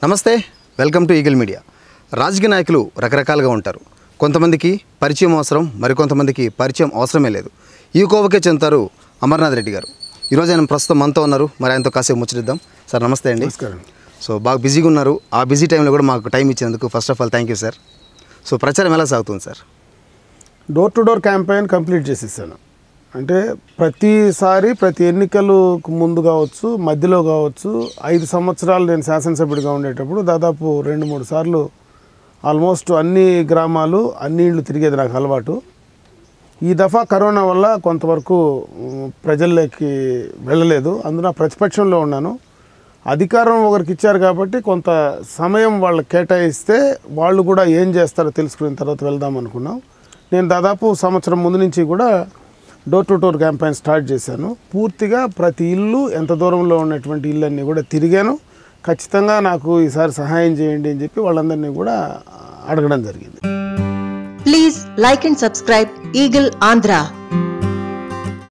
నమస్తే, welcome to eagle media. రాజకీయ నాయకులు రకరకాలుగా ఉంటారు. కొంతమందికి పరిచయం అవసరం, మరికొంతమందికి పరిచయం అవసరమే లేదు. ఈ కోవకే చెందుతారు అమర్నాథ్ రెడ్డి గారు. ఈరోజు ఆయన ప్రస్తుతం మనతో ఉన్నారు. మరి ఆయనతో కాసేపు ముచ్చరిద్దాం. సార్ నమస్తే అండి. నమస్కారం. సో బాగా బిజీగా ఉన్నారు. ఆ బిజీ టైంలో కూడా మాకు టైం ఇచ్చినందుకు first of all thank you sir. So ప్రచారం ఎలా సాగుతుంది sir? Door to door campaign complete చేసేసాను. అంటే ప్రతిసారి ప్రతి ఎన్నికలకు ముందు కావచ్చు, మధ్యలో కావచ్చు, 5 సంవత్సరాలు నేను శాసనసభ్యుడిగా ఉండేటప్పుడు దాదాపు 2-3 సార్లు ఆల్మోస్ట్ అన్ని గ్రామాలు, అన్ని ఇళ్ళు తిరిగేది నాకు అలవాటు. ఈ దఫా కరోనా వల్ల కొంతవరకు ప్రజల్లోకి వెళ్ళలేదు. అందున ప్రతిపక్షంలో ఉన్నాను. అధికారం ఒకరికి ఇచ్చారు కాబట్టి కొంత సమయం వాళ్ళకి కేటాయిస్తే వాళ్ళు కూడా ఏం చేస్తారో తెలుసుకున్న తర్వాత వెళ్దాం అనుకున్నాం. నేను దాదాపు సంవత్సరం ముందు నుంచి కూడా door to door campaign start చేశాను. పూర్తిగా ప్రతి ఇల్లు, ఎంత దూరంలో ఉన్నటువంటి ఇళ్ళన్నీ కూడా తిరిగాను. ఖచ్చితంగా నాకు ఈసారి సహాయం చేయండి అని చెప్పి వాళ్ళందరినీ కూడా అడగడం జరిగింది. Please like and subscribe eagle Andhra.